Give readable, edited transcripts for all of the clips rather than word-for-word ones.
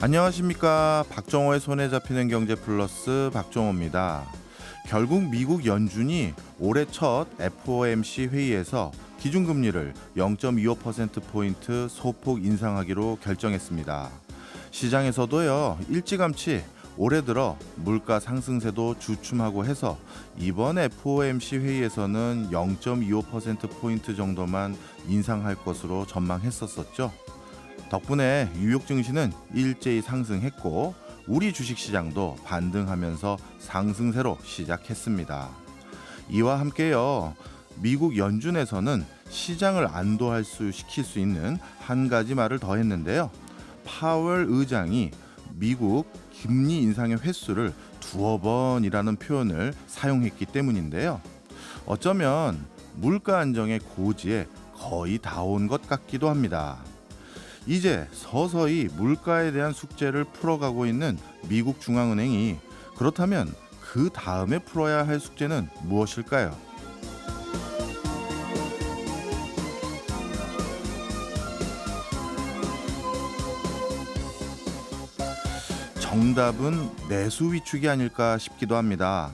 안녕하십니까. 박정호의 손에 잡히는 경제 플러스 박정호입니다. 결국 미국 연준이 올해 첫 FOMC 회의에서 기준금리를 0.25%포인트 소폭 인상하기로 결정했습니다. 시장에서도요, 일찌감치 올해 들어 물가 상승세도 주춤하고 해서 이번 FOMC 회의에서는 0.25%포인트 정도만 인상할 것으로 전망했었죠. 덕분에 뉴욕 증시는 일제히 상승했고 우리 주식시장도 반등하면서 상승세로 시작했습니다. 이와 함께요, 미국 연준에서는 시장을 시킬 수 있는 한 가지 말을 더 했는데요. 파월 의장이 미국 금리 인상의 횟수를 두어 번이라는 표현을 사용했기 때문인데요. 어쩌면 물가 안정의 고지에 거의 다 온 것 같기도 합니다. 이제 서서히 물가에 대한 숙제를 풀어가고 있는 미국 중앙은행이 그렇다면 그 다음에 풀어야 할 숙제는 무엇일까요? 정답은 내수 위축이 아닐까 싶기도 합니다.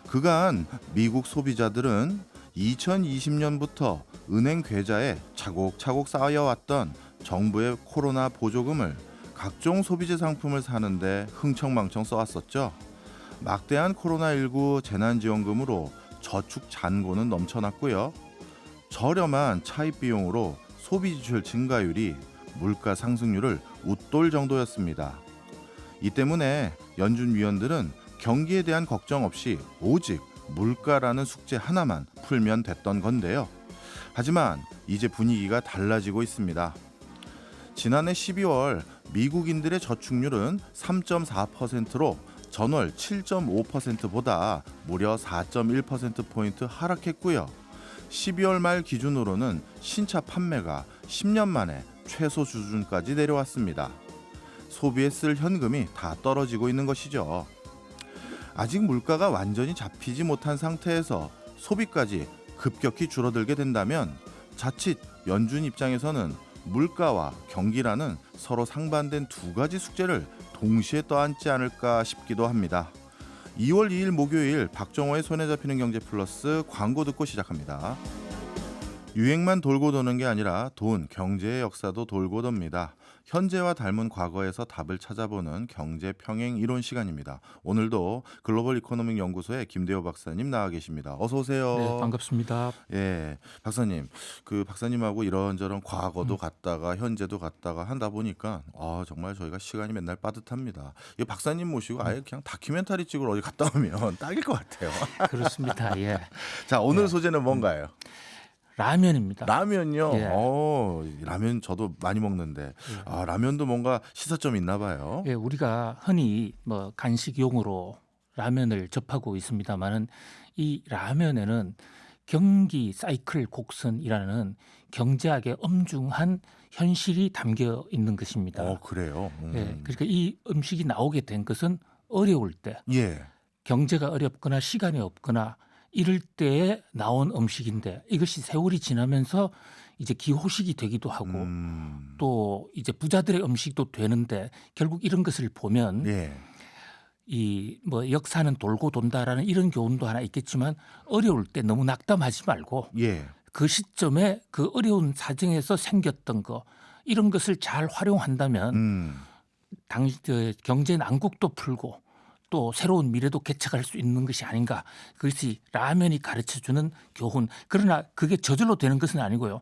그간 미국 소비자들은 2020년부터 은행 계좌에 차곡차곡 쌓여왔던 정부의 코로나 보조금을 각종 소비재 상품을 사는데 흥청망청 써왔었죠. 막대한 코로나19 재난지원금으로 저축 잔고는 넘쳐났고요. 저렴한 차입 비용으로 소비지출 증가율이 물가 상승률을 웃돌 정도였습니다. 이 때문에 연준 위원들은 경기에 대한 걱정 없이 오직 물가라는 숙제 하나만 풀면 됐던 건데요. 하지만 이제 분위기가 달라지고 있습니다. 지난해 12월 미국인들의 저축률은 3.4%로 전월 7.5%보다 무려 4.1%포인트 하락했고요. 12월 말 기준으로는 신차 판매가 10년 만에 최소 수준까지 내려왔습니다. 소비에 쓸 현금이 다 떨어지고 있는 것이죠. 아직 물가가 완전히 잡히지 못한 상태에서 소비까지 급격히 줄어들게 된다면 자칫 연준 입장에서는 물가와 경기라는 서로 상반된 두 가지 숙제를 동시에 떠안지 않을까 싶기도 합니다. 2월 2일 목요일 박정호의 손에 잡히는 경제 플러스 광고 듣고 시작합니다. 유행만 돌고 도는 게 아니라 돈, 경제의 역사도 돌고 돕니다. 현재와 닮은 과거에서 답을 찾아보는 경제 평행 이론 시간입니다. 오늘도 글로벌 이코노믹 연구소의 김대호 박사님 나와 계십니다. 어서 오세요. 네, 반갑습니다. 예, 박사님, 그 박사님하고 이런저런 과거도 갔다가 현재도 갔다가 한다 보니까 정말 저희가 시간이 맨날 빠듯합니다. 이 박사님 모시고 아예 그냥 다큐멘터리 찍으러 어디 갔다 오면 딱일 것 같아요. 그렇습니다. 예. 자, 오늘 소재는 뭔가요? 라면입니다. 라면요. 예. 라면 저도 많이 먹는데 라면도 뭔가 시사점이 있나 봐요. 예, 우리가 흔히 뭐 간식용으로 라면을 접하고 있습니다만은 이 라면에는 경기 사이클 곡선이라는 경제학의 엄중한 현실이 담겨 있는 것입니다. 그래요. 예, 그러니까 이 음식이 나오게 된 것은 어려울 때, 예. 경제가 어렵거나 시간이 없거나 이럴 때에 나온 음식인데 이것이 세월이 지나면서 이제 기호식이 되기도 하고 또 이제 부자들의 음식도 되는데 결국 이런 것을 보면 예. 이 뭐 역사는 돌고 돈다라는 이런 교훈도 하나 있겠지만 어려울 때 너무 낙담하지 말고 예. 그 시점에 그 어려운 사정에서 생겼던 거 이런 것을 잘 활용한다면 경제 난국도 풀고 또 새로운 미래도 개척할 수 있는 것이 아닌가. 그것이 라면이 가르쳐주는 교훈. 그러나 그게 저절로 되는 것은 아니고요.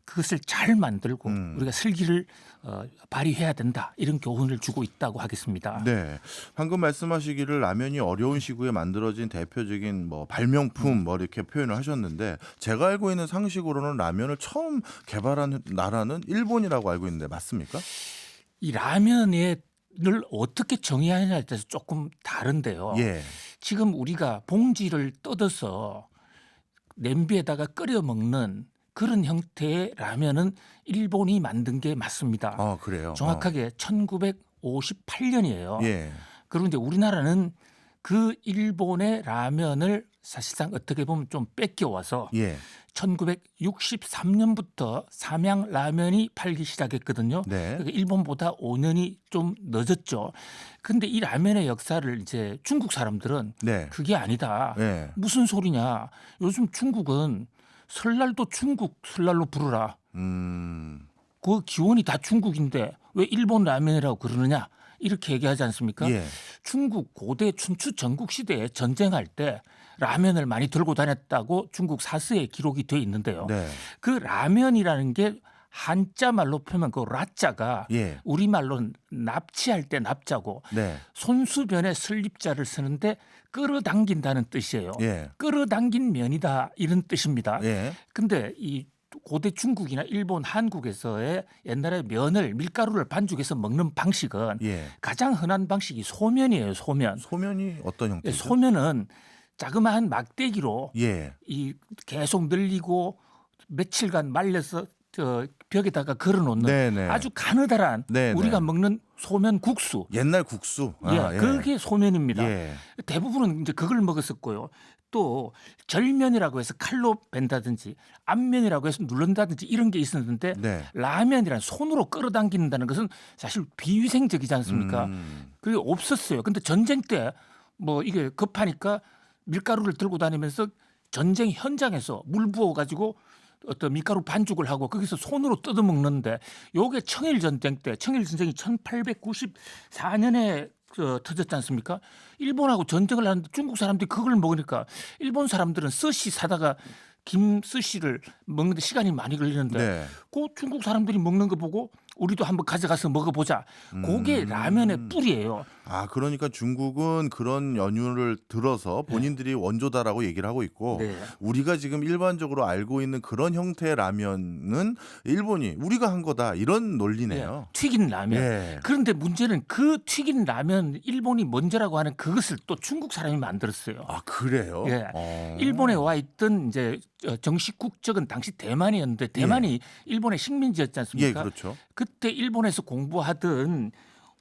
그것을 잘 만들고 우리가 슬기를 발휘해야 된다. 이런 교훈을 주고 있다고 하겠습니다. 네. 방금 말씀하시기를 라면이 어려운 시국에 만들어진 대표적인 뭐 발명품 뭐 이렇게 표현을 하셨는데 제가 알고 있는 상식으로는 라면을 처음 개발한 나라는 일본이라고 알고 있는데 맞습니까? 이 라면을 어떻게 정의하느냐에 따라서 조금 다른데요. 예. 지금 우리가 봉지를 뜯어서 냄비에다가 끓여 먹는 그런 형태의 라면은 일본이 만든 게 맞습니다. 그래요. 정확하게 1958년이에요. 예. 그런데 우리나라는 그 일본의 라면을 사실상 어떻게 보면 좀 뺏겨와서 예. 1963년부터 삼양 라면이 팔기 시작했거든요. 네. 그러니까 일본보다 5년이 좀 늦었죠. 근데 이 라면의 역사를 이제 중국 사람들은 네. 그게 아니다. 네. 무슨 소리냐. 요즘 중국은 설날도 중국 설날로 부르라. 그 기원이 다 중국인데 왜 일본 라면이라고 그러느냐. 이렇게 얘기하지 않습니까? 예. 중국 고대 춘추 전국 시대에 전쟁할 때 라면을 많이 들고 다녔다고 중국 사서에 기록이 돼 있는데요. 네. 그 라면이라는 게 한자 말로 표면 그 라자가 예. 우리말로는 납치할 때 납자고 네. 손수변에 설립자를 쓰는데 끌어당긴다는 뜻이에요. 예. 끌어당긴 면이다 이런 뜻입니다. 예. 근데 이 고대 중국이나 일본, 한국에서의 옛날에 면을 밀가루를 반죽해서 먹는 방식은 예. 가장 흔한 방식이 소면이에요. 소면. 소면이 어떤 형태죠? 소면은 자그마한 막대기로 예. 이 계속 늘리고 며칠간 말려서 저 벽에다가 걸어놓는 네네. 아주 가느다란 네네. 우리가 먹는 소면 국수. 옛날 국수. 예, 그게 소면입니다. 예. 대부분은 이제 그걸 먹었었고요. 또 절면이라고 해서 칼로 벤다든지 앞면이라고 해서 누른다든지 이런 게 있었는데 네. 라면이란 손으로 끌어당긴다는 것은 사실 비위생적이지 않습니까? 그게 없었어요. 근데 전쟁 때 뭐 이게 급하니까 밀가루를 들고 다니면서 전쟁 현장에서 물 부어 가지고 어떤 밀가루 반죽을 하고 거기서 손으로 뜯어 먹는데 요게 청일 전쟁 때 청일 전쟁이 1894년에 터졌지 않습니까? 일본하고 전쟁을 하는데 중국 사람들이 그걸 먹으니까 일본 사람들은 스시 사다가 김 스시를 먹는데 시간이 많이 걸리는데 네. 그 중국 사람들이 먹는 거 보고 우리도 한번 가져가서 먹어보자. 그게 라면의 뿌리예요. 아, 그러니까 중국은 그런 연유를 들어서 본인들이 원조다라고 얘기를 하고 있고 네. 우리가 지금 일반적으로 알고 있는 그런 형태의 라면은 일본이 우리가 한 거다 이런 논리네요. 튀긴 라면. 예. 그런데 문제는 그 튀긴 라면 일본이 먼저라고 하는 그것을 또 중국 사람이 만들었어요. 아, 그래요? 예. 일본에 와 있던 이제 정식 국적은 당시 대만이었는데 대만이 일본의 식민지였지 않습니까? 예, 그렇죠. 그때 일본에서 공부하던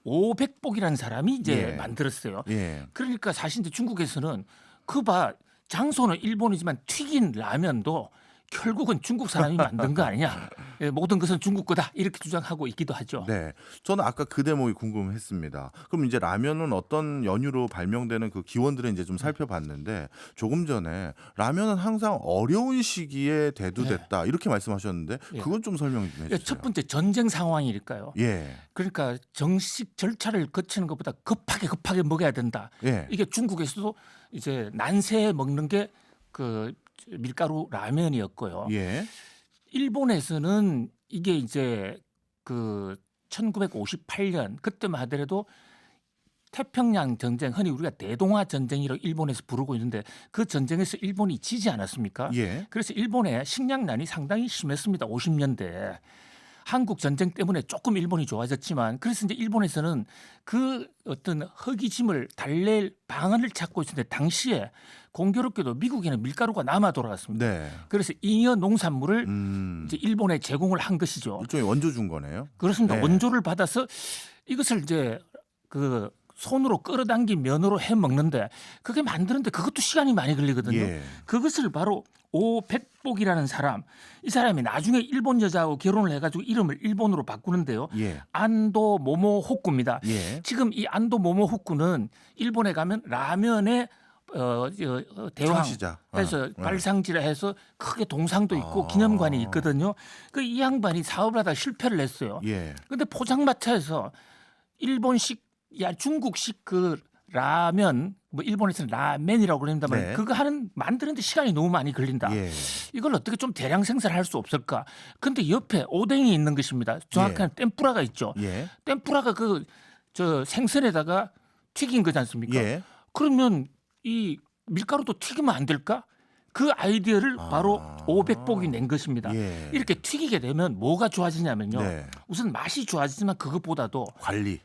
오백복이라는 사람이 이제 예. 만들었어요. 예. 그러니까 사실 이제 중국에서는 그봐 장소는 일본이지만 튀긴 라면도 결국은 중국 사람이 만든 거 아니냐. 예, 모든 것은 중국 거다 이렇게 주장하고 있기도 하죠. 네. 저는 아까 그 대목이 궁금했습니다. 그럼 이제 라면은 어떤 연유로 발명되는 그 기원들을 이제 좀 살펴봤는데 조금 전에 라면은 항상 어려운 시기에 대두됐다 이렇게 말씀하셨는데 예. 그건 좀 설명 좀 해주세요. 첫 번째 전쟁 상황이니까요. 예. 그러니까 정식 절차를 거치는 것보다 급하게 먹어야 된다. 예. 이게 중국에서도 이제 난세에 먹는 게 그 밀가루 라면이었고요. 예. 일본에서는 이게 이제 그 1958년 그때만 하더라도 태평양 전쟁, 흔히 우리가 대동아 전쟁이라고 일본에서 부르고 있는데 그 전쟁에서 일본이 지지 않았습니까? 예. 그래서 일본의 식량난이 상당히 심했습니다. 50년대. 한국 전쟁 때문에 조금 일본이 좋아졌지만 그래서 이제 일본에서는 그 어떤 허기짐을 달랠 방안을 찾고 있었는데 당시에 공교롭게도 미국에는 밀가루가 남아 돌아갔습니다. 네. 그래서 잉여 농산물을 이제 일본에 제공을 한 것이죠. 일종의 원조 준 거네요. 그렇습니다. 네. 원조를 받아서 이것을 이제 그 손으로 끌어당긴 면으로 해 먹는데 그게 만드는데 그것도 시간이 많이 걸리거든요. 예. 그것을 바로 오백복이라는 사람, 이 사람이 나중에 일본 여자하고 결혼을 해가지고 이름을 일본으로 바꾸는데요. 예. 안도 모모호쿠입니다. 예. 지금 이 안도 모모호쿠는 일본에 가면 라면의 대왕 창시자. 해서 네. 발상지라 해서 크게 동상도 있고 아. 기념관이 있거든요. 그 이 양반이 사업을 하다가 실패를 했어요. 예. 근데 포장마차에서 일본식, 중국식 그 라면, 뭐 일본에서는 라멘이라고 그럽니다만 네. 그거 만드는데 시간이 너무 많이 걸린다. 예. 이걸 어떻게 좀 대량 생산할 수 없을까? 근데 옆에 오뎅이 있는 것입니다. 정확한 템뿌라가 있죠. 예. 템뿌라가 저 생선에다가 튀긴 거지 않습니까? 예. 그러면 이 밀가루도 튀기면 안 될까? 그 아이디어를 바로 오백복이 낸 것입니다. 예. 이렇게 튀기게 되면 뭐가 좋아지냐면요. 네. 우선 맛이 좋아지지만 그것보다도 관리.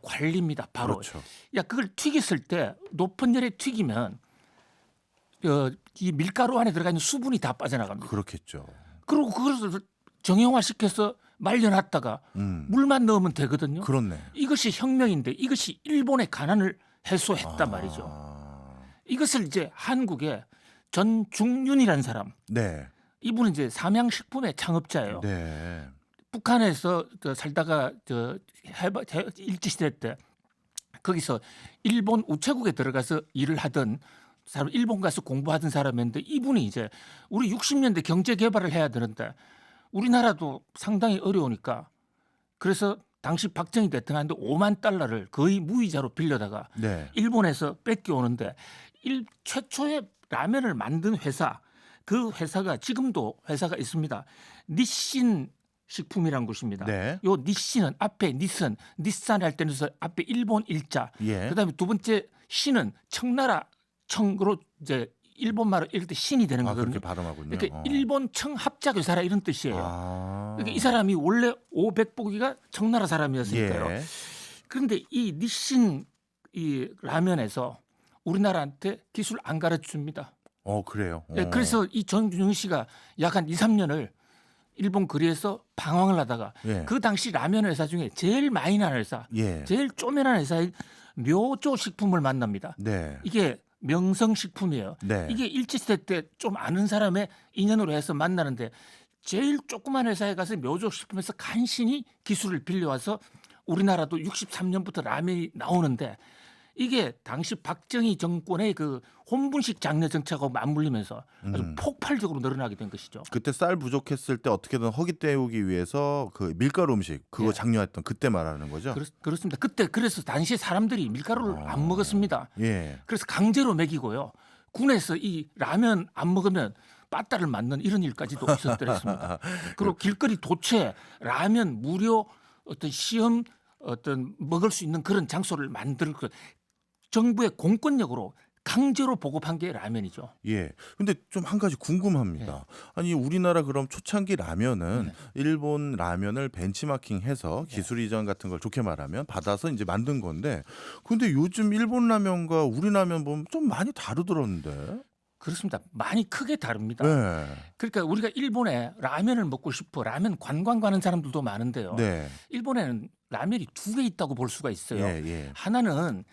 관리입니다. 바로. 그렇죠. 그걸 튀겼을 때 높은 열에 튀기면 이 밀가루 안에 들어가 있는 수분이 다 빠져나갑니다. 그렇겠죠. 그리고 그것을 정형화시켜서 말려놨다가 물만 넣으면 되거든요. 그렇네. 이것이 혁명인데 이것이 일본의 가난을 해소했단 말이죠. 이것을 이제 한국의 전중윤이라는 사람, 네. 이분은 이제 삼양식품의 창업자예요. 네. 북한에서 살다가 일제시대 때 거기서 일본 우체국에 들어가서 일을 하던 사람, 일본 가서 공부하던 사람인데 이분이 이제 우리 60년대 경제 개발을 해야 되는데 우리나라도 상당히 어려우니까 그래서 당시 박정희 대통령한테 5만 달러를 거의 무이자로 빌려다가 네. 일본에서 뺏겨오는데 최초의 라면을 만든 회사, 그 회사가 지금도 회사가 있습니다. 니신 식품이란 곳입니다. 네. 요 니신은 앞에 니산 할 때는 앞에 일본 일자. 예. 그다음에 두 번째 신은 청나라 청으로 이제 일본말로 이럴 때 신이 되는 거거든요. 그렇게 발음하군요. 그러니까 일본 청 합작회사라 이런 뜻이에요. 아. 그러니까 이 사람이 원래 오백보기가 청나라 사람이었으니까요. 예. 그런데 이 니신 이 라면에서 우리나라한테 기술 안 가르쳐 줍니다. 그래요. 예, 그래서 이 정준영 씨가 약 한 2, 3년을 일본 거리에서 방황을 하다가 예. 그 당시 라면 회사 중에 제일 마이너한 회사, 예. 제일 쪼매난 회사인 묘조 식품을 만납니다. 네. 이게 명성식품이에요. 네. 이게 일제시대 때 좀 아는 사람의 인연으로 해서 만나는데 제일 조그만 회사에 가서 묘조식품에서 간신히 기술을 빌려와서 우리나라도 63년부터 라면이 나오는데 이게 당시 박정희 정권의 그 혼분식 장려 정책하고 맞물리면서 아주 폭발적으로 늘어나게 된 것이죠. 그때 쌀 부족했을 때 어떻게든 허기 때우기 위해서 그 밀가루 음식 그거 예. 장려했던 그때 말하는 거죠? 그렇습니다. 그때 그래서 당시 사람들이 밀가루를 안 먹었습니다. 예. 그래서 강제로 먹이고요. 군에서 이 라면 안 먹으면 빠따를 맞는 이런 일까지도 있었더랬습니다. 그리고 길거리 도체, 라면 무료 어떤 시험 어떤 먹을 수 있는 그런 장소를 만들 것 정부의 공권력으로 강제로 보급한 게 라면이죠. 예. 근데 좀 한 가지 궁금합니다. 아니 우리나라 그럼 초창기 라면은 일본 라면을 벤치마킹해서 기술 이전 같은 걸 좋게 말하면 받아서 이제 만든 건데 근데 요즘 일본 라면과 우리 라면 보면 좀 많이 다르더라는데. 그렇습니다. 많이 크게 다릅니다. 네. 그러니까 우리가 일본에 라면을 먹고 싶어 라면 관광 가는 사람들도 많은데요. 네. 일본에는 라면이 두 개 있다고 볼 수가 있어요. 예, 예. 하나는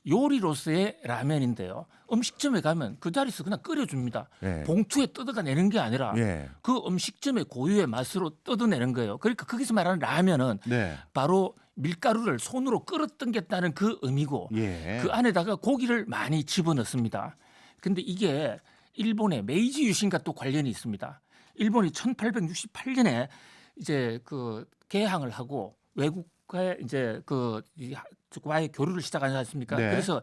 요리로서의 라면인데요. 음식점에 가면 그 자리에서 그냥 끓여줍니다. 예. 봉투에 뜯어내는 게 아니라 예. 그 음식점의 고유의 맛으로 뜯어내는 거예요. 그러니까 거기서 말하는 라면은 네. 바로 밀가루를 손으로 끌어당겼다는 그 의미고 예. 그 안에다가 고기를 많이 집어넣습니다. 근데 이게 일본의 메이지 유신과 또 관련이 있습니다. 일본이 1868년에 이제 그 개항을 하고 외국과의 이제 와의 교류를 시작하지 않습니까? 네. 그래서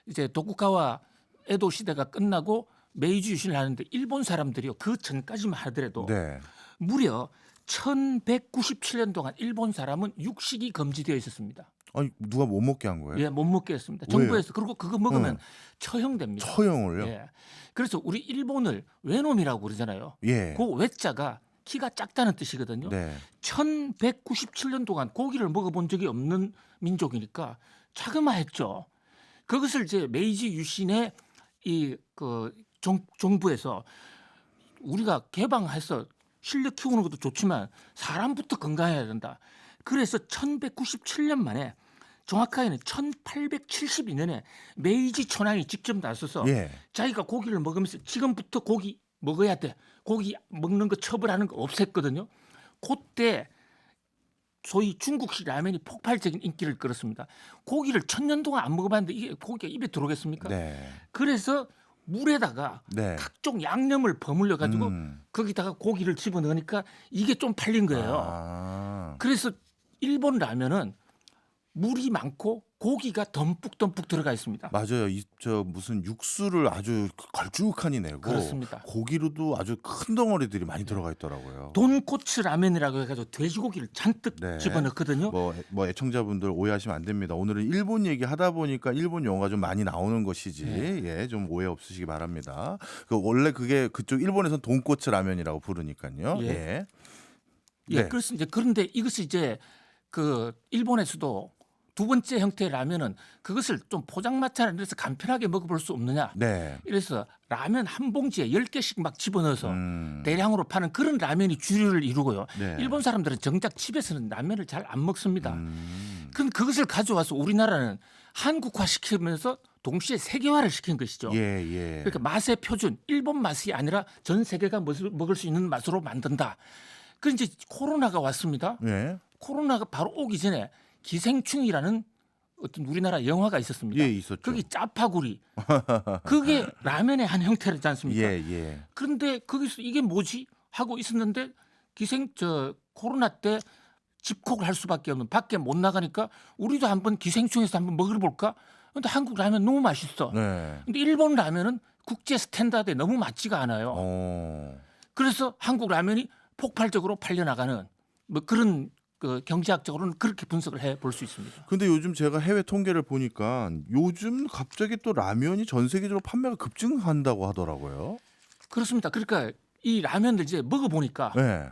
이제 도쿠가와 에도 시대가 끝나고 메이지 유신을 하는데 일본 사람들이요 그 전까지만 하더라도 네. 무려 1197년 동안 일본 사람은 육식이 금지되어 있었습니다. 아니 누가 못 먹게 한 거예요? 예, 못 먹게 했습니다. 왜요? 정부에서 그리고 그거 먹으면 처형됩니다. 처형을요? 예. 그래서 우리 일본을 외놈이라고 그러잖아요. 예. 그 외자가 키가 작다는 뜻이거든요. 네. 1197년 동안 고기를 먹어본 적이 없는 민족이니까 자그마했죠. 그것을 이제 메이지 유신의 정부에서 우리가 개방해서 실력 키우는 것도 좋지만 사람부터 건강해야 된다. 그래서 1197년 만에 정확하게는 1872년에 메이지 천황이 직접 나서서 예. 자기가 고기를 먹으면서 지금부터 고기 먹어야 돼. 고기 먹는 거 처벌하는 거 없앴거든요. 그때 소위 중국식 라면이 폭발적인 인기를 끌었습니다. 고기를 1000년 동안 안 먹어봤는데 이게 고기가 입에 들어오겠습니까? 네. 그래서 물에다가 네. 각종 양념을 버물려 가지고 거기다가 고기를 집어넣으니까 이게 좀 팔린 거예요. 아. 그래서 일본 라면은 물이 많고 고기가 듬뿍듬뿍 들어가 있습니다. 맞아요. 저 무슨 육수를 아주 걸쭉하니 내고 그렇습니다. 고기로도 아주 큰 덩어리들이 많이 들어가 있더라고요. 돈코츠 라면이라고 해가지고 돼지고기를 잔뜩 네. 집어넣거든요. 뭐 애청자분들 오해하시면 안 됩니다. 오늘은 일본 얘기 하다 보니까 일본 영화가 좀 많이 나오는 것이지 예, 좀 오해 없으시기 바랍니다. 원래 그게 그쪽 일본에서는 돈코츠 라면이라고 부르니까요. 예. 예. 예, 네. 그렇습니다. 그런데 이것이 이제 그 일본에서도 두 번째 형태의 라면은 그것을 좀 포장마차나 이래서 간편하게 먹어볼 수 없느냐. 네. 이래서 라면 한 봉지에 10개씩 막 집어넣어서 대량으로 파는 그런 라면이 주류를 이루고요. 네. 일본 사람들은 정작 집에서는 라면을 잘 안 먹습니다. 그럼 그것을 가져와서 우리나라는 한국화시키면서 동시에 세계화를 시킨 것이죠. 예, 예. 그러니까 맛의 표준, 일본 맛이 아니라 전 세계가 먹을 수 있는 맛으로 만든다. 그 이제 코로나가 왔습니다. 예. 코로나가 바로 오기 전에 기생충이라는 어떤 우리나라 영화가 있었습니다. 예, 있었죠. 거기 짜파구리. 그게 라면의 한 형태지 않습니까? 예, 예. 그런데 거기서 이게 뭐지 하고 있었는데 코로나 때 집콕을 할 수밖에 없는, 밖에 못 나가니까 우리도 한번 기생충에서 한번 먹어볼까? 근데 한국 라면 너무 맛있어. 네. 근데 일본 라면은 국제 스탠다드에 너무 맞지가 않아요. 그래서 한국 라면이 폭발적으로 팔려나가는 뭐 그런 그 경제학적으로는 그렇게 분석을 해볼 수 있습니다. 근데 요즘 제가 해외 통계를 보니까 요즘 갑자기 또 라면이 전 세계적으로 판매가 급증한다고 하더라고요. 그렇습니다. 그러니까 이 라면들 이제 먹어보니까 네.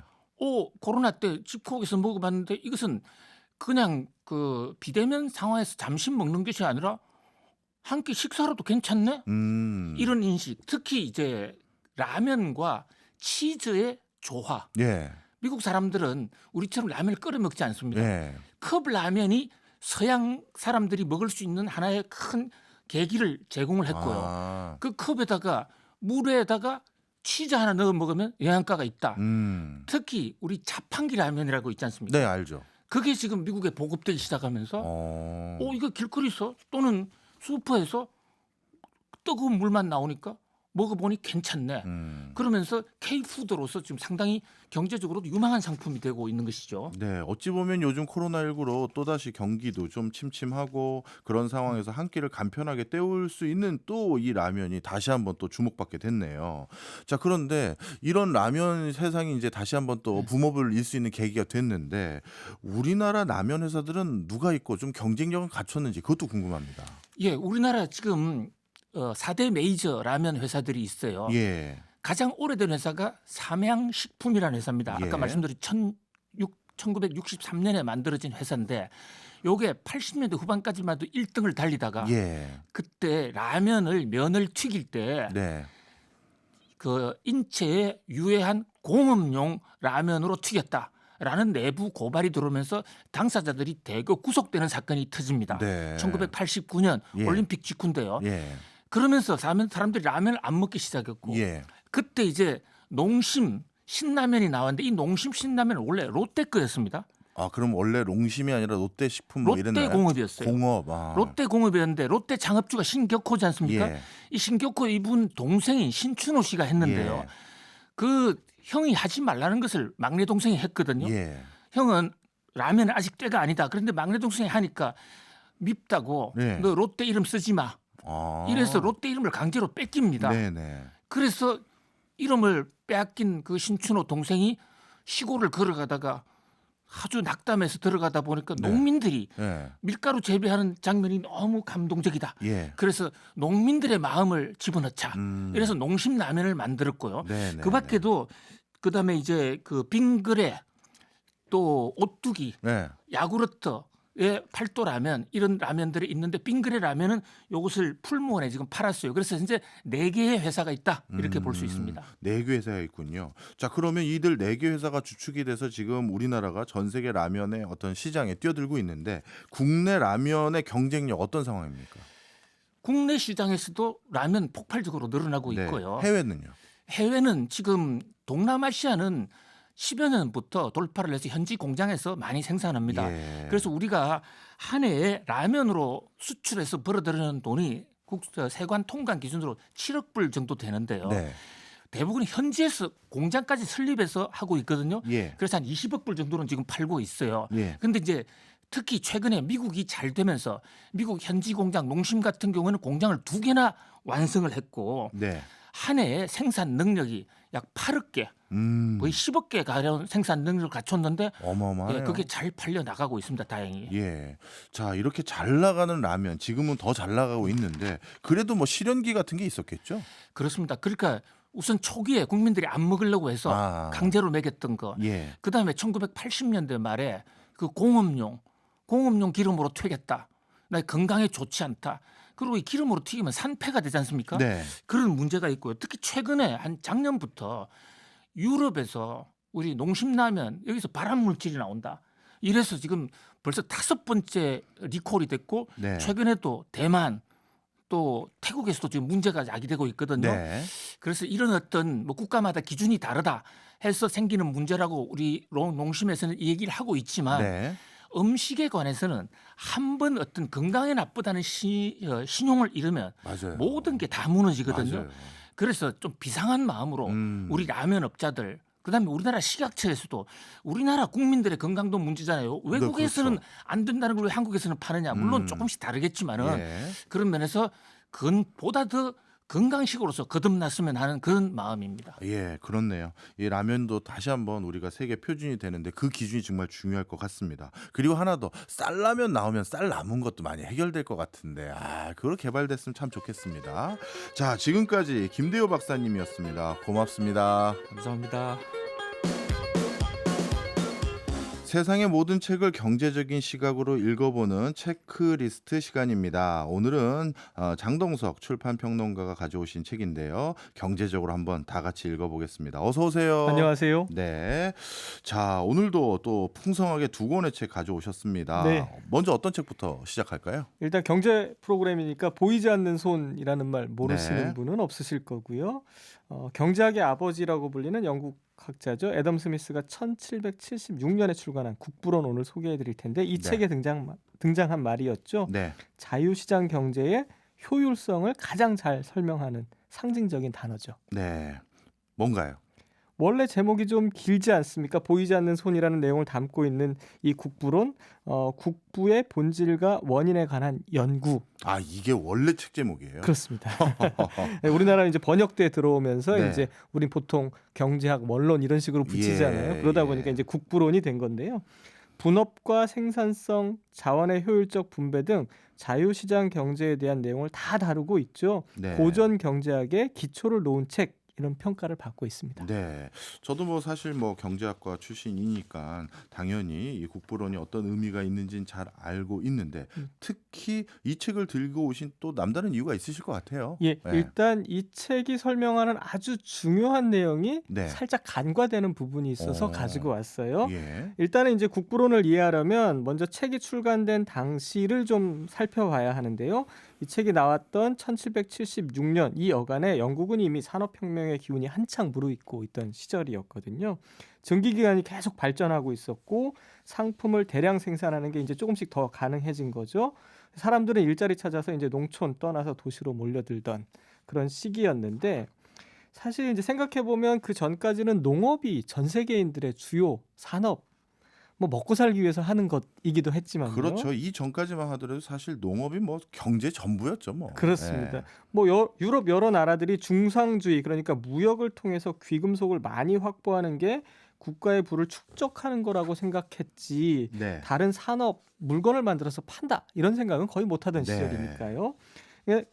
코로나 때 집콕에서 먹어봤는데 이것은 그냥 그 비대면 상황에서 잠시 먹는 것이 아니라 한 끼 식사로도 괜찮네? 이런 인식. 특히 이제 라면과 치즈의 조화. 예. 미국 사람들은 우리처럼 라면을 끓여 먹지 않습니다. 예. 컵 라면이 서양 사람들이 먹을 수 있는 하나의 큰 계기를 제공을 했고요. 아. 그 컵에다가 물에다가 치즈 하나 넣어 먹으면 영양가가 있다. 특히 우리 자판기 라면이라고 있지 않습니까? 네, 알죠. 그게 지금 미국에 보급되기 시작하면서 이거 길거리에서 또는 슈퍼에서 뜨거운 물만 나오니까 먹어보니 괜찮네. 그러면서 K푸드로서 지금 상당히 경제적으로도 유망한 상품이 되고 있는 것이죠. 네, 어찌 보면 요즘 코로나19로 또다시 경기도 좀 침침하고 그런 상황에서 한 끼를 간편하게 때울 수 있는 또 이 라면이 다시 한번 또 주목받게 됐네요. 자, 그런데 이런 라면 세상이 이제 다시 한번 또 붐업을 일 수 있는 계기가 됐는데 우리나라 라면 회사들은 누가 있고 좀 경쟁력을 갖췄는지 그것도 궁금합니다. 예, 우리나라 지금 4대 메이저 라면 회사들이 있어요. 예. 가장 오래된 회사가 삼양식품이라는 회사입니다. 예. 아까 말씀드린 1963년에 만들어진 회사인데 요게 80년대 후반까지만 해도 1등을 달리다가 예. 그때 면을 튀길 때 네. 그 인체에 유해한 공업용 라면으로 튀겼다라는 내부 고발이 들어오면서 당사자들이 대거 구속되는 사건이 터집니다. 네. 1989년 예. 올림픽 직후인데요. 예. 그러면서 사람들이 라면을 안 먹기 시작했고 예. 그때 이제 농심 신라면이 나왔는데 이 농심 신라면은 원래 롯데 거였습니다. 아, 그럼 원래 롱심이 아니라 롯데식품 뭐 이랬나요? 롯데공업이었어요. 공업. 아. 롯데공업이었는데 롯데 창업주가 신격호지 않습니까? 예. 이 신격호 이분 동생인 신춘호 씨가 했는데요. 예. 그 형이 하지 말라는 것을 막내 동생이 했거든요. 예. 형은 라면은 아직 때가 아니다. 그런데 막내 동생이 하니까 밉다고 네. 너 롯데 이름 쓰지 마. 아. 이래서 롯데 이름을 강제로 뺏깁니다. 네네. 그래서 이름을 빼앗긴 그 신춘호 동생이 시골을 걸어가다가 아주 낙담해서 들어가다 보니까 네. 농민들이 예. 밀가루 재배하는 장면이 너무 감동적이다. 예. 그래서 농민들의 마음을 집어넣자. 음. 이래서 농심라면을 만들었고요. 네네. 그 밖에도 그다음에 이제 그 빙그레 또 오뚜기, 네. 야구르트의 팔도라면 이런 라면들이 있는데 빙그레 라면은 이것을 풀무원에 지금 팔았어요. 그래서 현재 4개의 회사가 있다 이렇게 볼 수 있습니다. 4개 회사가 있군요. 자, 그러면 이들 4개 회사가 주축이 돼서 지금 우리나라가 전 세계 라면의 어떤 시장에 뛰어들고 있는데 국내 라면의 경쟁력 어떤 상황입니까? 국내 시장에서도 라면 폭발적으로 늘어나고 네. 있고요. 해외는요? 해외는 지금 동남아시아는 10여 년부터 돌파를 해서 현지 공장에서 많이 생산합니다. 예. 그래서 우리가 한 해에 라면으로 수출해서 벌어들이는 돈이 세관 통관 기준으로 7억 불 정도 되는데요. 네. 대부분 현지에서 공장까지 설립해서 하고 있거든요. 예. 그래서 한 20억 불 정도는 지금 팔고 있어요. 예. 근데 이제 특히 최근에 미국이 잘 되면서 미국 현지 공장 농심 같은 경우는 공장을 2개나 완성을 했고 네. 한 해에 생산 능력이 약 8억 개, 거의 10억 개 가량 생산 능력을 갖췄는데 어마어마해요. 그게 잘 팔려 나가고 있습니다. 다행히. 예. 자, 이렇게 잘 나가는 라면 지금은 더 잘 나가고 있는데 그래도 뭐 실현기 같은 게 있었겠죠? 그렇습니다. 그러니까 우선 초기에 국민들이 안 먹으려고 해서 아. 강제로 먹였던 거. 예. 그다음에 1980년대 말에 그 공업용 기름으로 튀겼다. 나 건강에 좋지 않다. 그리고 이 기름으로 튀기면 산패가 되지 않습니까? 네. 그런 문제가 있고요. 특히 최근에 한 작년부터 유럽에서 우리 농심라면 여기서 발암 물질이 나온다. 이래서 지금 벌써 5번째 리콜이 됐고 네. 최근에도 대만 또 태국에서도 지금 문제가 야기되고 있거든요. 네. 그래서 이런 어떤 뭐 국가마다 기준이 다르다 해서 생기는 문제라고 우리 농심에서는 이 얘기를 하고 있지만 네. 음식에 관해서는 한 번 어떤 건강에 나쁘다는 신용을 잃으면 맞아요. 모든 게 다 무너지거든요. 맞아요. 그래서 좀 비상한 마음으로 우리 라면 업자들 그다음에 우리나라 식약처에서도 우리나라 국민들의 건강도 문제잖아요. 외국에서는 그렇죠. 안 된다는 걸 왜 한국에서는 파느냐. 물론 음. 조금씩 다르겠지만은 예. 그런 면에서 보다 더 건강식으로서 거듭났으면 하는 그런 마음입니다. 예, 그렇네요. 이 라면도 다시 한번 우리가 세계 표준이 되는데 그 기준이 정말 중요할 것 같습니다. 그리고 하나 더 쌀라면 나오면 쌀 남은 것도 많이 해결될 것 같은데 그걸 개발됐으면 참 좋겠습니다. 자, 지금까지 김대호 박사님이었습니다. 고맙습니다. 감사합니다. 세상의 모든 책을 경제적인 시각으로 읽어보는 체크리스트 시간입니다. 오늘은 장동석 출판평론가가 가져오신 책인데요. 경제적으로 한번 다 같이 읽어보겠습니다. 어서 오세요. 안녕하세요. 네. 자, 오늘도 또 풍성하게 두 권의 책 가져오셨습니다. 네. 먼저 어떤 책부터 시작할까요? 일단 경제 프로그램이니까 보이지 않는 손이라는 말 모르시는 네. 분은 없으실 거고요. 경제학의 아버지라고 불리는 영국 학자죠. 애덤 스미스가 1776년에 출간한 국부론 오늘 소개해 드릴 텐데 이 네. 책에 등장한 말이었죠. 네. 자유시장 경제의 효율성을 가장 잘 설명하는 상징적인 단어죠. 네. 뭔가요? 원래 제목이 좀 길지 않습니까? 보이지 않는 손이라는 내용을 담고 있는 이 국부론, 국부의 본질과 원인에 관한 연구. 이게 원래 책 제목이에요? 그렇습니다. 네, 우리나라 이제 번역돼 들어오면서 네. 이제 우린 보통 경제학, 원론 이런 식으로 붙이잖아요. 예, 그러다 예. 보니까 이제 국부론이 된 건데요. 분업과 생산성, 자원의 효율적 분배 등 자유시장 경제에 대한 내용을 다 다루고 있죠. 네. 고전 경제학의 기초를 놓은 책. 이런 평가를 받고 있습니다. 네, 저도 뭐 사실 뭐 경제학과 출신이니까 당연히 이 국부론이 어떤 의미가 있는지는 잘 알고 있는데 특히 이 책을 들고 오신 또 남다른 이유가 있으실 것 같아요. 예, 네. 일단 이 책이 설명하는 아주 중요한 내용이 네. 살짝 간과되는 부분이 있어서 가지고 왔어요. 예. 일단은 이제 국부론을 이해하려면 먼저 책이 출간된 당시를 좀 살펴봐야 하는데요. 이 책이 나왔던 1776년 이 여간에 영국은 이미 산업혁명의 기운이 한창 무르익고 있던 시절이었거든요. 전기기관이 계속 발전하고 있었고 상품을 대량 생산하는 게 이제 조금씩 더 가능해진 거죠. 사람들은 일자리 찾아서 이제 농촌 떠나서 도시로 몰려들던 그런 시기였는데 사실 이제 생각해 보면 그 전까지는 농업이 전 세계인들의 주요 산업 뭐 먹고 살기 위해서 하는 것이기도 했지만요. 그렇죠. 이 전까지만 하더라도 사실 농업이 뭐 경제 전부였죠, 뭐. 그렇습니다. 예. 뭐 유럽 여러 나라들이 중상주의 그러니까 무역을 통해서 귀금속을 많이 확보하는 게 국가의 부를 축적하는 거라고 생각했지 네. 다른 산업 물건을 만들어서 판다 이런 생각은 거의 못하던 네. 시절이니까요.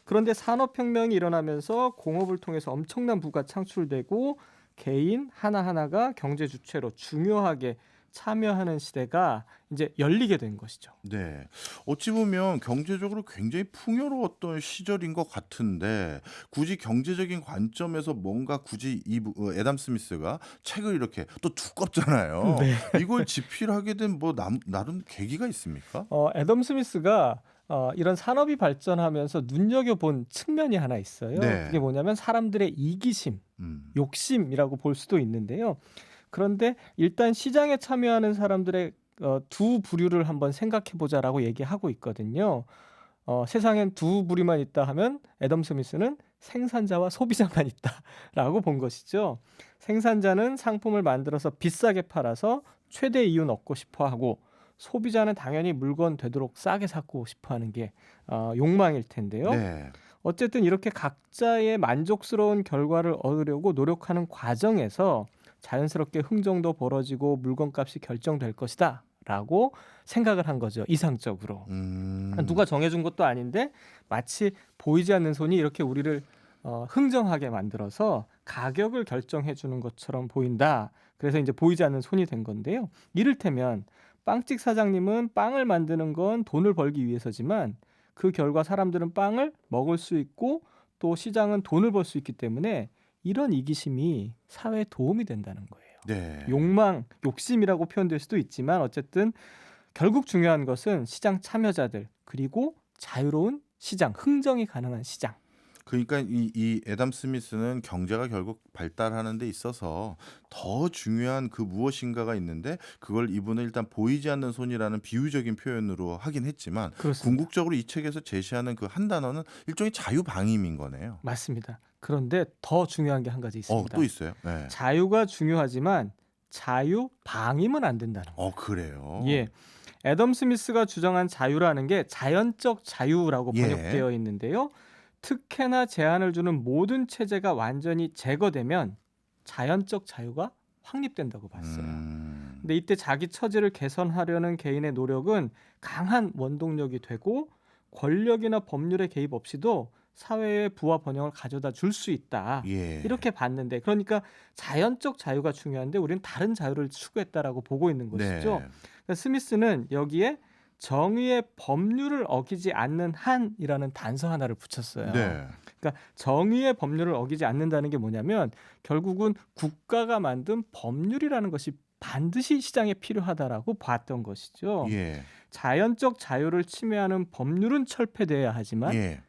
그런데 산업혁명이 일어나면서 공업을 통해서 엄청난 부가 창출되고 개인 하나하나가 경제 주체로 중요하게 참여하는 시대가 이제 열리게 된 것이죠. 네. 어찌 보면 경제적으로 굉장히 풍요로웠던 시절인 것 같은데 굳이 경제적인 관점에서 뭔가 굳이 애덤 스미스가 책을 이렇게 또 두껍잖아요. 네. 이걸 집필하게 된 뭐 나름 계기가 있습니까? 애덤 스미스가 이런 산업이 발전하면서 눈여겨본 측면이 하나 있어요. 네. 그게 뭐냐면 사람들의 이기심, 욕심이라고 볼 수도 있는데요. 그런데 일단 시장에 참여하는 사람들의 두 부류를 한번 생각해 보자라고 얘기하고 있거든요. 세상엔 두 부류만 있다 하면 애덤 스미스는 생산자와 소비자만 있다라고 본 것이죠. 생산자는 상품을 만들어서 비싸게 팔아서 최대 이윤 얻고 싶어 하고 소비자는 당연히 물건 되도록 싸게 사고 싶어 하는 게 욕망일 텐데요. 네. 어쨌든 이렇게 각자의 만족스러운 결과를 얻으려고 노력하는 과정에서 자연스럽게 흥정도 벌어지고 물건값이 결정될 것이다 라고 생각을 한 거죠. 이상적으로. 누가 정해준 것도 아닌데 마치 보이지 않는 손이 이렇게 우리를 흥정하게 만들어서 가격을 결정해 주는 것처럼 보인다. 그래서 이제 보이지 않는 손이 된 건데요. 이를테면 빵집 사장님은 빵을 만드는 건 돈을 벌기 위해서지만 그 결과 사람들은 빵을 먹을 수 있고 또 시장은 돈을 벌 수 있기 때문에 이런 이기심이 사회에 도움이 된다는 거예요. 네. 욕심이라고 표현될 수도 있지만 어쨌든 결국 중요한 것은 시장 참여자들 그리고 자유로운 시장, 흥정이 가능한 시장. 그러니까 이 애덤 스미스는 경제가 결국 발달하는 데 있어서 더 중요한 그 무엇인가가 있는데 그걸 이분은 일단 보이지 않는 손이라는 비유적인 표현으로 하긴 했지만 그렇습니다. 궁극적으로 이 책에서 제시하는 그 한 단어는 일종의 자유방임인 거네요. 맞습니다. 그런데 더 중요한 게 한 가지 있습니다. 또 있어요? 네. 자유가 중요하지만 자유 방임은 안 된다는 거예요. 그래요. 예. 애덤 스미스가 주장한 자유라는 게 자연적 자유라고 예. 번역되어 있는데요. 특혜나 제한을 주는 모든 체제가 완전히 제거되면 자연적 자유가 확립된다고 봤어요. 근데 이때 자기 처지를 개선하려는 개인의 노력은 강한 원동력이 되고 권력이나 법률의 개입 없이도 사회의 부와 번영을 가져다 줄 수 있다. 예. 이렇게 봤는데 그러니까 자연적 자유가 중요한데 우리는 다른 자유를 추구했다라고 보고 있는 것이죠. 네. 그러니까 스미스는 여기에 정의의 법률을 어기지 않는 한이라는 단서 하나를 붙였어요. 네. 그러니까 정의의 법률을 어기지 않는다는 게 뭐냐면 결국은 국가가 만든 법률이라는 것이 반드시 시장에 필요하다라고 봤던 것이죠. 예. 자연적 자유를 침해하는 법률은 철폐돼야 하지만 예.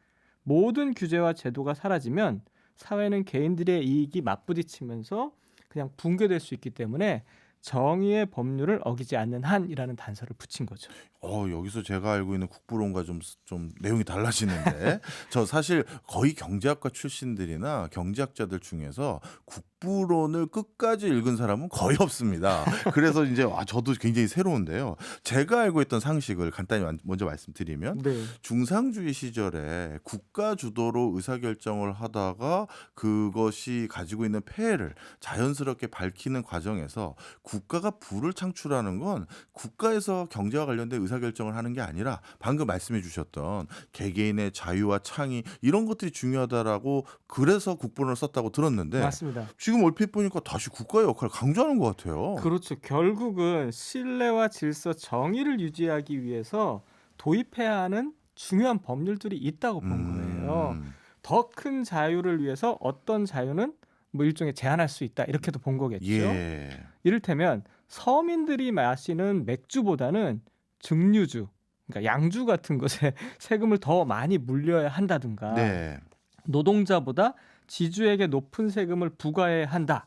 모든 규제와 제도가 사라지면 사회는 개인들의 이익이 맞부딪히면서 그냥 붕괴될 수 있기 때문에 정의의 법률을 어기지 않는 한이라는 단서를 붙인 거죠. 여기서 제가 알고 있는 국부론과 좀 내용이 달라지는데 저 사실 거의 경제학과 출신들이나 경제학자들 중에서 국부론을 끝까지 읽은 사람은 거의 없습니다. 그래서 이제 저도 굉장히 새로운데요. 제가 알고 있던 상식을 간단히 먼저 말씀드리면 네. 중상주의 시절에 국가 주도로 의사결정을 하다가 그것이 가지고 있는 폐해를 자연스럽게 밝히는 과정에서 국가가 부를 창출하는 건 국가에서 경제와 관련된 의사결정을 하는 게 아니라 방금 말씀해 주셨던 개개인의 자유와 창의 이런 것들이 중요하다라고 그래서 국부론을 썼다고 들었는데 맞습니다. 지금 얼핏 보니까 다시 국가의 역할을 강조하는 것 같아요. 그렇죠. 결국은 신뢰와 질서, 정의를 유지하기 위해서 도입해야 하는 중요한 법률들이 있다고 본 거예요. 더 큰 자유를 위해서 어떤 자유는 뭐 일종의 제한할 수 있다 이렇게도 본 거겠죠. 예. 이를테면 서민들이 마시는 맥주보다는 증류주, 그러니까 양주 같은 것에 세금을 더 많이 물려야 한다든가 네. 노동자보다 지주에게 높은 세금을 부과해야 한다.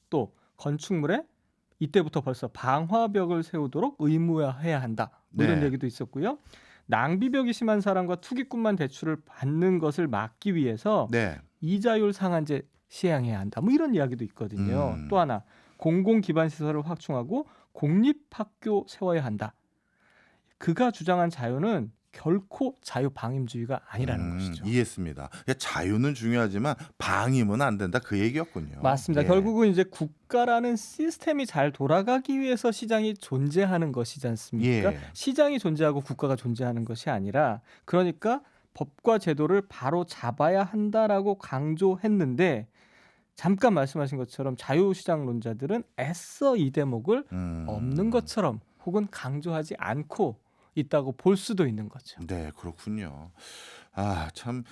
또 건축물에 이때부터 벌써 방화벽을 세우도록 의무화해야 한다. 뭐 이런 네. 얘기도 있었고요. 낭비벽이 심한 사람과 투기꾼만 대출을 받는 것을 막기 위해서 네. 이자율 상한제 시행해야 한다. 뭐 이런 이야기도 있거든요. 또 하나 공공 기반 시설을 확충하고 공립학교 세워야 한다. 그가 주장한 자유는 결코 자유방임주의가 아니라는 것이죠. 이해했습니다. 그러니까 자유는 중요하지만 방임은 안 된다 그 얘기였군요. 맞습니다. 예. 결국은 이제 국가라는 시스템이 잘 돌아가기 위해서 시장이 존재하는 것이지 않습니까? 예. 시장이 존재하고 국가가 존재하는 것이 아니라 그러니까 법과 제도를 바로 잡아야 한다라고 강조했는데 잠깐 말씀하신 것처럼 자유시장론자들은 애써 이 대목을 없는 것처럼 혹은 강조하지 않고 있다고 볼 수도 있는 거죠. 네, 그렇군요. 참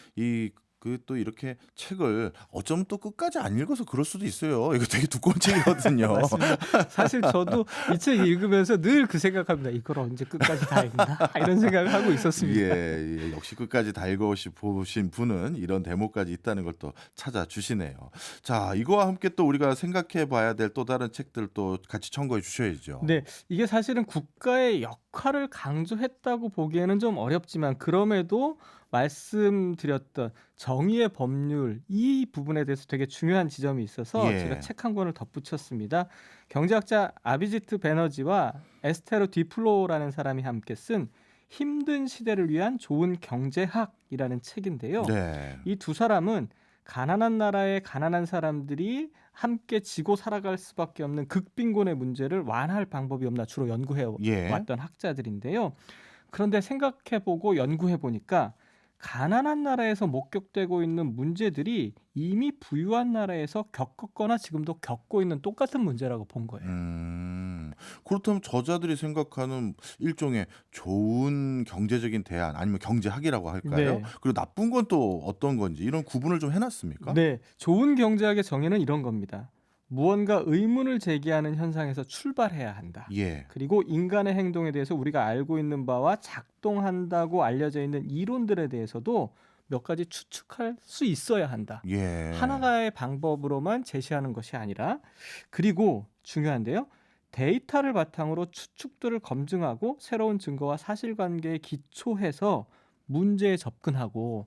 또 이렇게 책을 어쩌면 또 끝까지 안 읽어서 그럴 수도 있어요. 이거 되게 두꺼운 책이거든요. 맞습니다. 사실 저도 이 책 읽으면서 늘 그 생각합니다. 이걸 언제 끝까지 다 읽나 이런 생각을 하고 있었습니다. 예, 역시 끝까지 다 읽어보신 분은 이런 대목까지 있다는 걸 또 찾아주시네요. 자, 이거와 함께 또 우리가 생각해봐야 될 또 다른 책들 또 같이 첨부해 주셔야죠. 네, 이게 사실은 국가의 역할을 강조했다고 보기에는 좀 어렵지만 그럼에도 말씀드렸던 정의의 법률 이 부분에 대해서 되게 중요한 지점이 있어서 예. 제가 책 한 권을 덧붙였습니다. 경제학자 아비지트 베너지와 에스테로 디플로라는 사람이 함께 쓴 힘든 시대를 위한 좋은 경제학이라는 책인데요. 네. 이 두 사람은 가난한 나라의 가난한 사람들이 함께 지고 살아갈 수밖에 없는 극빈곤의 문제를 완화할 방법이 없나 주로 연구해 예. 왔던 학자들인데요. 그런데 생각해보고 연구해보니까 가난한 나라에서 목격되고 있는 문제들이 이미 부유한 나라에서 겪었거나 지금도 겪고 있는 똑같은 문제라고 본 거예요. 그렇다면 저자들이 생각하는 일종의 좋은 경제적인 대안 아니면 경제학이라고 할까요? 네. 그리고 나쁜 건 또 어떤 건지 이런 구분을 좀 해놨습니까? 네, 좋은 경제학의 정의는 이런 겁니다. 무언가 의문을 제기하는 현상에서 출발해야 한다. 예. 그리고 인간의 행동에 대해서 우리가 알고 있는 바와 작동한다고 알려져 있는 이론들에 대해서도 몇 가지 추측할 수 있어야 한다. 예. 하나의 방법으로만 제시하는 것이 아니라, 그리고 중요한데요. 데이터를 바탕으로 추측들을 검증하고 새로운 증거와 사실관계에 기초해서 문제에 접근하고,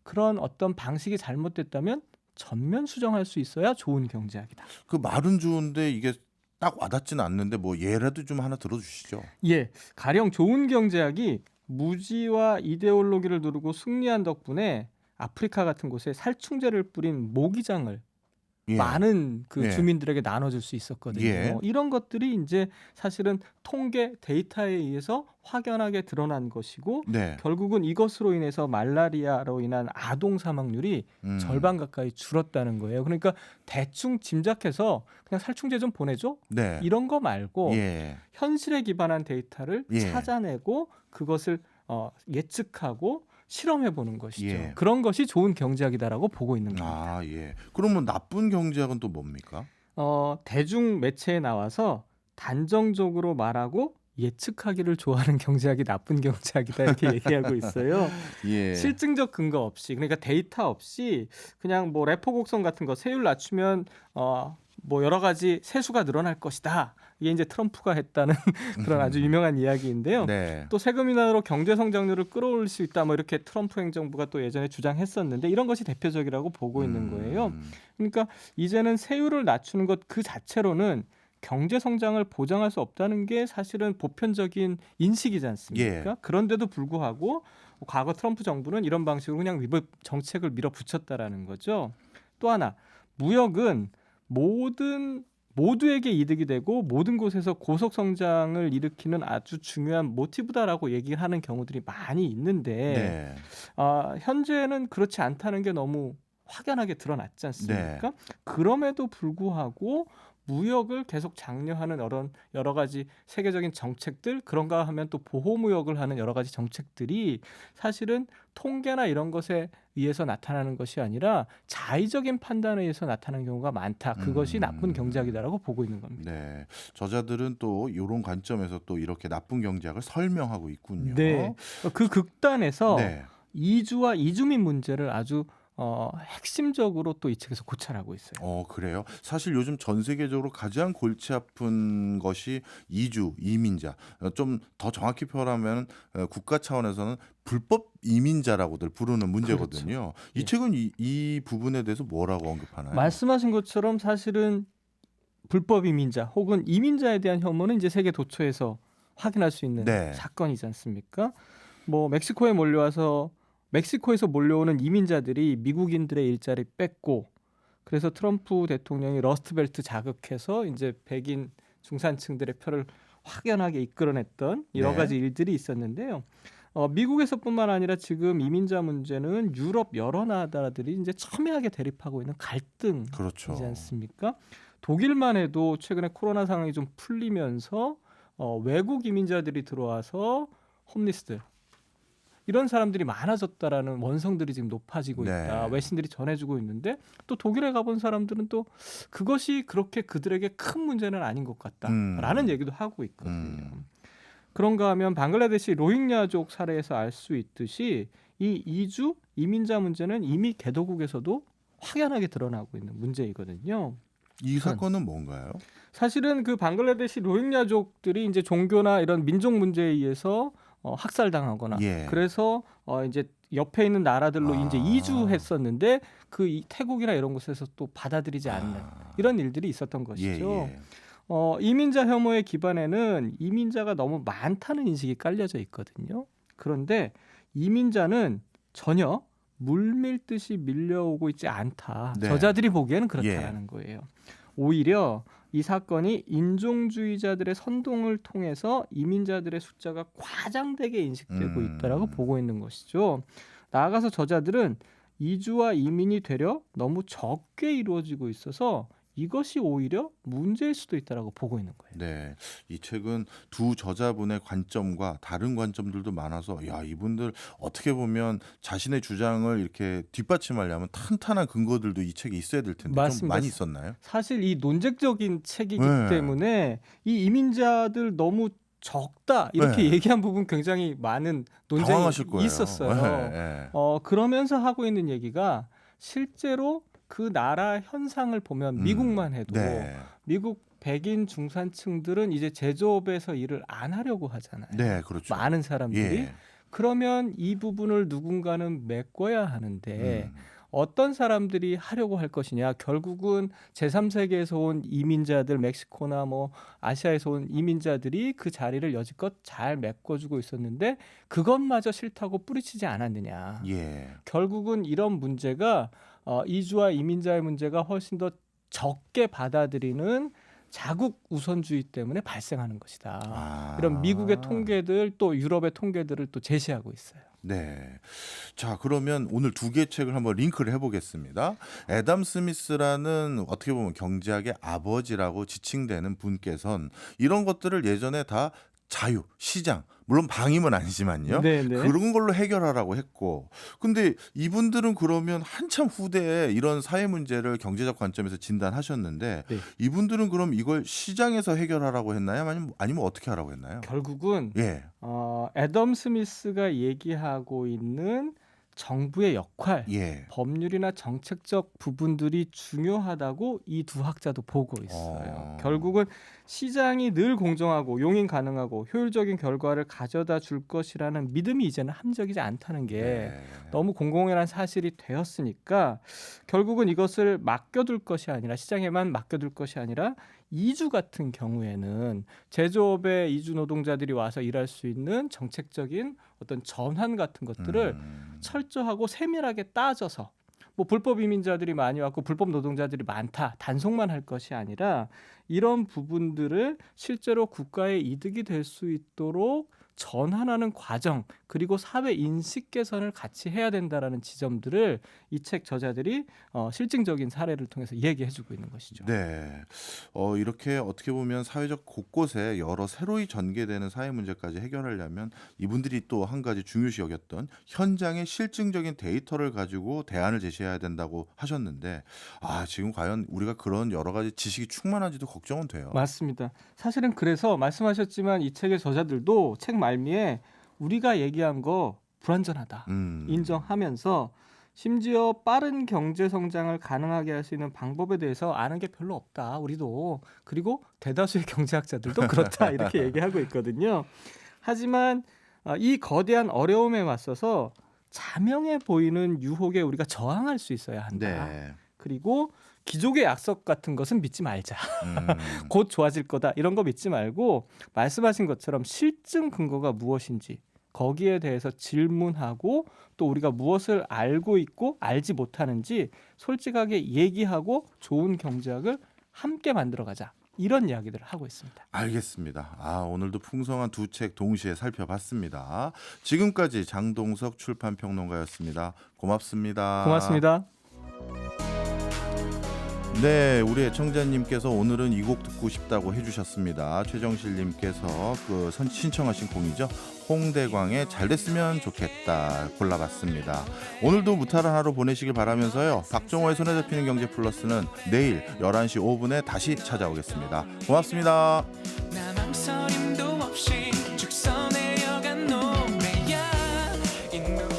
그런 어떤 방식이 잘못됐다면 전면 수정할 수 있어야 좋은 경제학이다. 그 말은 좋은데 이게 딱 와닿지는 않는데 뭐 예라도 좀 하나 들어주시죠. 예, 가령 좋은 경제학이 무지와 이데올로기를 누르고 승리한 덕분에 아프리카 같은 곳에 살충제를 뿌린 모기장을 예. 많은 그 예. 주민들에게 나눠줄 수 있었거든요. 예. 이런 것들이 이제 사실은 통계 데이터에 의해서 확연하게 드러난 것이고, 네. 결국은 이것으로 인해서 말라리아로 인한 아동 사망률이 절반 가까이 줄었다는 거예요. 그러니까 대충 짐작해서 그냥 살충제 좀 보내줘? 네. 이런 거 말고 예. 현실에 기반한 데이터를 예. 찾아내고 그것을 예측하고 실험해 보는 것이죠. 예. 그런 것이 좋은 경제학이다라고 보고 있는 겁니다. 아, 예. 그러면 나쁜 경제학은 또 뭡니까? 대중 매체에 나와서 단정적으로 말하고 예측하기를 좋아하는 경제학이 나쁜 경제학이다, 이렇게 얘기하고 있어요. 예. 실증적 근거 없이, 그러니까 데이터 없이 그냥 뭐 레포 곡선 같은 거, 세율 낮추면 뭐 여러 가지 세수가 늘어날 것이다. 이게 이제 트럼프가 했다는 그런 아주 유명한 이야기인데요. 네. 또 세금 인하로 경제 성장률을 끌어올릴 수 있다, 뭐 이렇게 트럼프 행정부가 또 예전에 주장했었는데, 이런 것이 대표적이라고 보고 있는 거예요. 그러니까 이제는 세율을 낮추는 것 그 자체로는 경제 성장을 보장할 수 없다는 게 사실은 보편적인 인식이지 않습니까? 예. 그런데도 불구하고 과거 트럼프 정부는 이런 방식으로 그냥 정책을 밀어붙였다라는 거죠. 또 하나, 무역은 모두에게 이득이 되고 모든 곳에서 고속 성장을 일으키는 아주 중요한 모티브다라고 얘기를 하는 경우들이 많이 있는데, 네. 현재는 그렇지 않다는 게 너무 확연하게 드러났지 않습니까? 그럼에도 불구하고 무역을 계속 장려하는 여러 가지 세계적인 정책들, 그런가 하면 또 보호무역을 하는 여러 가지 정책들이 사실은 통계나 이런 것에 의해서 나타나는 것이 아니라 자의적인 판단에 의해서 나타나는 경우가 많다. 그것이 나쁜 경제학이다라고 보고 있는 겁니다. 네. 저자들은 또 이런 관점에서 또 이렇게 나쁜 경제학을 설명하고 있군요. 네. 그 극단에서 네. 이주와 이주민 문제를 아주 핵심적으로 또 이 책에서 고찰하고 있어요. 그래요? 사실 요즘 전 세계적으로 가장 골치 아픈 것이 이민자. 좀 더 정확히 표현하면 국가 차원에서는 불법 이민자라고들 부르는 문제거든요. 그렇죠. 이 예. 책은 이 부분에 대해서 뭐라고 언급하나요? 말씀하신 것처럼 사실은 불법 이민자 혹은 이민자에 대한 혐오는 이제 세계 도처에서 확인할 수 있는 네. 사건이지 않습니까? 뭐 멕시코에서 몰려오는 이민자들이 미국인들의 일자리 뺏고, 그래서 트럼프 대통령이 러스트벨트 자극해서 이제 백인 중산층들의 표를 확연하게 이끌어냈던 여러 네. 가지 일들이 있었는데요. 미국에서뿐만 아니라 지금 이민자 문제는 유럽 여러 나라들이 이제 첨예하게 대립하고 있는 갈등이지 그렇죠. 않습니까? 독일만 해도 최근에 코로나 상황이 좀 풀리면서 외국 이민자들이 들어와서 홈리스들, 이런 사람들이 많아졌다라는 원성들이 지금 높아지고 있다. 네. 외신들이 전해주고 있는데, 또 독일에 가본 사람들은 또 그것이 그렇게 그들에게 큰 문제는 아닌 것 같다라는 얘기도 하고 있거든요. 그런가 하면 방글라데시 로힝야족 사례에서 알 수 있듯이 이 이주 이민자 문제는 이미 개도국에서도 확연하게 드러나고 있는 문제이거든요. 이 사건은 뭔가요? 사실은 그 방글라데시 로힝야족들이 이제 종교나 이런 민족 문제에 의해서 학살당하거나, 예. 그래서 이제 옆에 있는 나라들로 이제 이주했었는데 태국이나 이런 곳에서 또 받아들이지 않는 이런 일들이 있었던 것이죠. 예. 이민자 혐오의 기반에는 이민자가 너무 많다는 인식이 깔려져 있거든요. 그런데 이민자는 전혀 물밀듯이 밀려오고 있지 않다. 네. 저자들이 보기에는 그렇다라는 거예요. 오히려 이 사건이 인종주의자들의 선동을 통해서 이민자들의 숫자가 과장되게 인식되고 있다라고 보고 있는 것이죠. 나아가서 저자들은 이주와 이민이 되려 너무 적게 이루어지고 있어서 이것이 오히려 문제일 수도 있다라고 보고 있는 거예요. 네, 이 책은 두 저자분의 관점과 다른 관점들도 많아서 야 이분들 어떻게 보면 자신의 주장을 이렇게 뒷받침하려면 탄탄한 근거들도 이 책에 있어야 될 텐데 좀 맞습니다. 많이 있었나요? 사실 이 논쟁적인 책이기 네. 때문에 이 이민자들 너무 적다 이렇게 네. 얘기한 부분 굉장히 많은 논쟁이 당황하실 거예요. 있었어요. 네, 네. 그러면서 하고 있는 얘기가 실제로 그 나라 현상을 보면 미국만 해도 네. 미국 백인 중산층들은 이제 제조업에서 일을 안 하려고 하잖아요. 네, 그렇죠. 많은 사람들이. 예. 그러면 이 부분을 누군가는 메꿔야 하는데 어떤 사람들이 하려고 할 것이냐. 결국은 제3세계에서 온 이민자들, 멕시코나 뭐 아시아에서 온 이민자들이 그 자리를 여지껏 잘 메꿔주고 있었는데 그것마저 싫다고 뿌리치지 않았느냐. 예. 결국은 이런 문제가 이주와 이민자의 문제가 훨씬 더 적게 받아들이는 자국 우선주의 때문에 발생하는 것이다. 아. 이런 미국의 통계들 또 유럽의 통계들을 또 제시하고 있어요. 네. 자, 그러면 오늘 두 개의 책을 한번 링크를 해보겠습니다. 애덤 스미스라는 어떻게 보면 경제학의 아버지라고 지칭되는 분께선 이런 것들을 예전에 다 자유, 시장, 물론 방임은 아니지만요. 네네. 그런 걸로 해결하라고 했고, 근데 이분들은 그러면 한참 후대에 이런 사회 문제를 경제적 관점에서 진단하셨는데, 네. 이분들은 그럼 이걸 시장에서 해결하라고 했나요? 아니면 어떻게 하라고 했나요? 결국은 예, 애덤 스미스가 얘기하고 있는 정부의 역할, 예. 법률이나 정책적 부분들이 중요하다고 이 두 학자도 보고 있어요. 결국은 시장이 늘 공정하고 용인 가능하고 효율적인 결과를 가져다 줄 것이라는 믿음이 이제는 함정이지 않다는 게 네. 너무 공공연한 사실이 되었으니까 결국은 이것을 맡겨둘 것이 아니라 시장에만 맡겨둘 것이 아니라 이주 같은 경우에는 제조업에 이주 노동자들이 와서 일할 수 있는 정책적인 어떤 전환 같은 것들을 철저하고 세밀하게 따져서 뭐 불법 이민자들이 많이 왔고 불법 노동자들이 많다 단속만 할 것이 아니라 이런 부분들을 실제로 국가의 이득이 될 수 있도록 전환하는 과정 그리고 사회 인식 개선을 같이 해야 된다라는 지점들을 이 책 저자들이 실증적인 사례를 통해서 얘기해주고 있는 것이죠. 네. 이렇게 어떻게 보면 사회적 곳곳에 여러 새로이 전개되는 사회 문제까지 해결하려면 이분들이 또 한 가지 중요시 여겼던 현장의 실증적인 데이터를 가지고 대안을 제시해야 된다고 하셨는데 지금 과연 우리가 그런 여러 가지 지식이 충만한지도 걱정은 돼요. 맞습니다. 사실은 그래서 말씀하셨지만 이 책의 저자들도 책 말미에 우리가 얘기한 거 불완전하다 인정하면서 심지어 빠른 경제 성장을 가능하게 할 수 있는 방법에 대해서 아는 게 별로 없다. 우리도. 그리고 대다수의 경제학자들도 그렇다. 이렇게 얘기하고 있거든요. 하지만 이 거대한 어려움에 맞서서 자명해 보이는 유혹에 우리가 저항할 수 있어야 한다. 네. 그리고 기족의 약속 같은 것은 믿지 말자. 곧 좋아질 거다. 이런 거 믿지 말고 말씀하신 것처럼 실증 근거가 무엇인지 거기에 대해서 질문하고 또 우리가 무엇을 알고 있고 알지 못하는지 솔직하게 얘기하고 좋은 경제학을 함께 만들어가자. 이런 이야기들을 하고 있습니다. 알겠습니다. 오늘도 풍성한 두 책 동시에 살펴봤습니다. 지금까지 장동석 출판평론가였습니다. 고맙습니다. 고맙습니다. 네, 우리 애청자님께서 오늘은 이 곡 듣고 싶다고 해주셨습니다. 최정실님께서 신청하신 곡이죠. 홍대광의 잘됐으면 좋겠다 골라봤습니다. 오늘도 무탈한 하루 보내시길 바라면서요. 박정호의 손에 잡히는 경제 플러스는 내일 11시 5분에 다시 찾아오겠습니다. 고맙습니다. 나망설임도 없이 죽선내려간 노래야 이 노래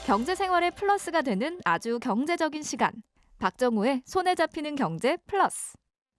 경제생활의 플러스가 되는 아주 경제적인 시간. 박정우의 손에 잡히는 경제 플러스.